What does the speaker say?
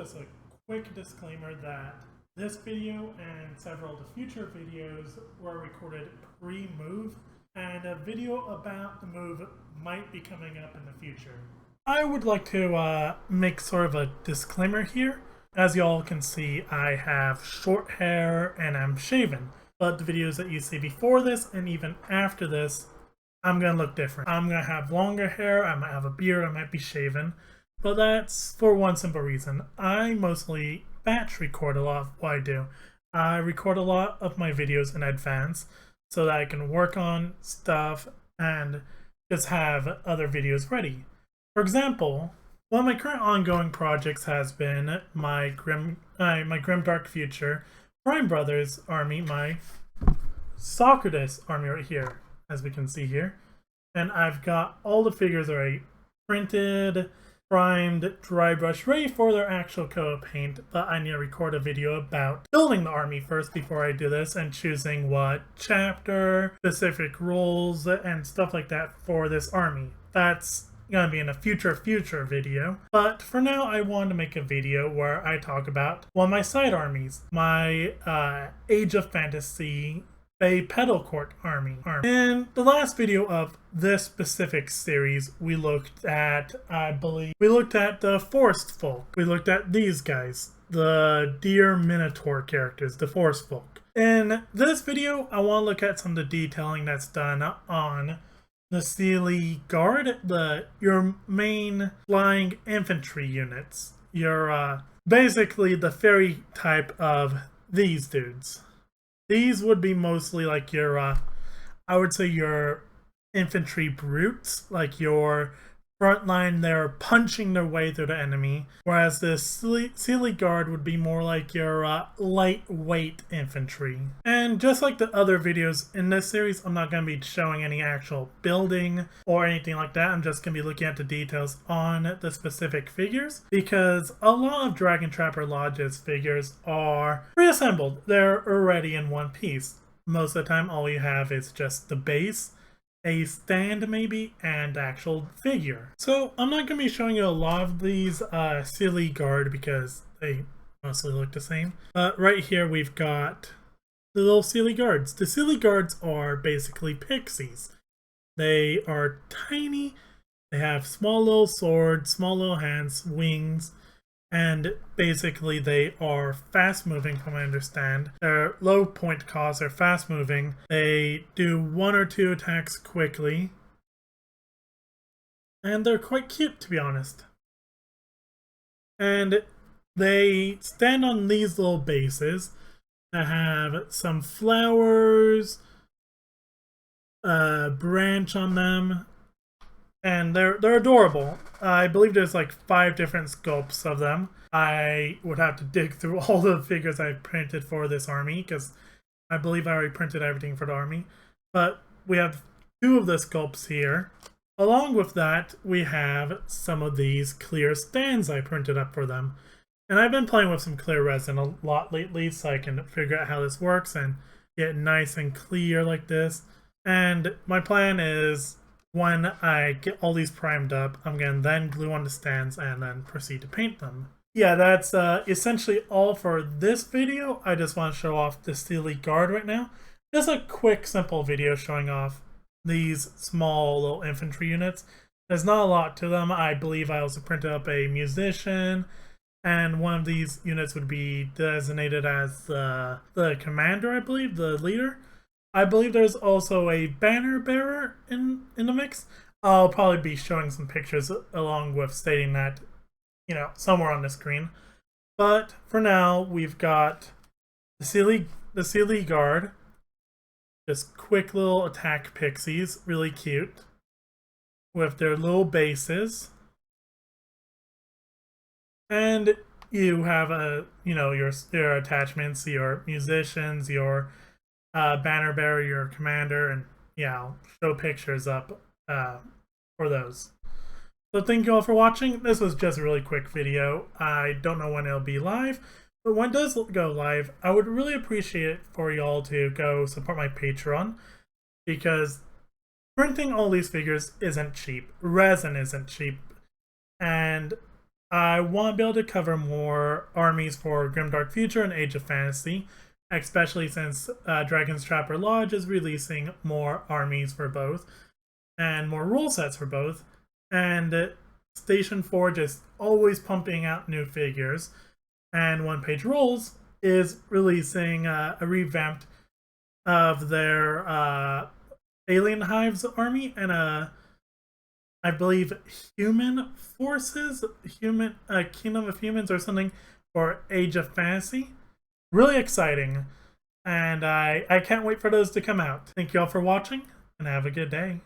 just a quick disclaimer that this video and several of the future videos were recorded pre-move, and a video about the move might be coming up in the future. I would like to make sort of a disclaimer here. As y'all can see, I have short hair and I'm shaven, but the videos that you see before this and even after this, I'm going to look different. I'm going to have longer hair, I might have a beard, I might be shaven, but that's for one simple reason. I mostly batch record a lot of what I do. I record a lot of my videos in advance so that I can work on stuff and just have other videos ready. For example, one of my current ongoing projects has been my Grim Dark Future Prime Brothers army, my Socrates army right here, as we can see here. And I've got all the figures already printed, primed, dry brush, ready for their actual coat of paint, but I need to record a video about building the army first before I do this and choosing what chapter, specific rules, and stuff like that for this army. That's gonna be in a future video, but for now I want to make a video where I talk about one of my side armies, my Age of Fantasy Fae Petal Court army. In the last video of this specific series, we looked at, the Forest Folk. We looked at these guys, the Deer Minotaur characters, the Forest Folk. In this video, I want to look at some of the detailing that's done on the Seelie Guard, your main flying infantry units. Your basically the fairy type of these dudes. These would be mostly like your, I would say your infantry brutes, like your front line, they're punching their way through the enemy, whereas the Seelie Guard would be more like your lightweight infantry. And just like the other videos in this series, I'm not going to be showing any actual building or anything like that. I'm just going to be looking at the details on the specific figures, because a lot of Dragon Trapper Lodge's figures are reassembled. They're already in one piece. Most of the time, all you have is just the base, a stand maybe, and actual figure. So I'm not going to be showing you a lot of these Seelie Guard because they mostly look the same. But right here we've got the little Seelie Guards. The Seelie Guards are basically pixies. They are tiny, they have small little swords, small little hands, wings, and basically they are fast moving from what I understand. Their low point cost, they're fast moving. They do 1 or 2 attacks quickly. And they're quite cute, to be honest. And they stand on these little bases that have some flowers, a branch on them. And they're adorable. I believe there's like 5 different sculpts of them. I would have to dig through all the figures I printed for this army, because I believe I already printed everything for the army. But we have 2 of the sculpts here. Along with that, we have some of these clear stands I printed up for them. And I've been playing with some clear resin a lot lately, so I can figure out how this works and get nice and clear like this. And my plan is, when I get all these primed up, I'm going to then glue on the stands and then proceed to paint them. Yeah, that's essentially all for this video. I just want to show off the Seelie Guard right now. Just a quick, simple video showing off these small little infantry units. There's not a lot to them. I believe I also printed up a musician, and one of these units would be designated as the commander, I believe, the leader. I believe there's also a banner bearer in the mix. I'll probably be showing some pictures along with stating that, you know, somewhere on the screen. But for now, we've got the Seelie Guard. Just quick little attack pixies, really cute, with their little bases. And you have your attachments, your musicians, your banner bearer, your commander, and yeah, I'll show pictures up for those. So thank you all for watching. This was just a really quick video. I don't know when it'll be live, but when it does go live, I would really appreciate it for y'all to go support my Patreon, because printing all these figures isn't cheap. Resin isn't cheap, and I want to be able to cover more armies for Grimdark Future and Age of Fantasy, especially since Dragon's Trapper Lodge is releasing more armies for both and more rule sets for both, and Station Forge is always pumping out new figures, and OnePageRules is releasing a revamped of their Alien Hives army and I believe human forces, Kingdom of Humans or something for Age of Fantasy. Really exciting, and I can't wait for those to come out. Thank you all for watching, and have a good day.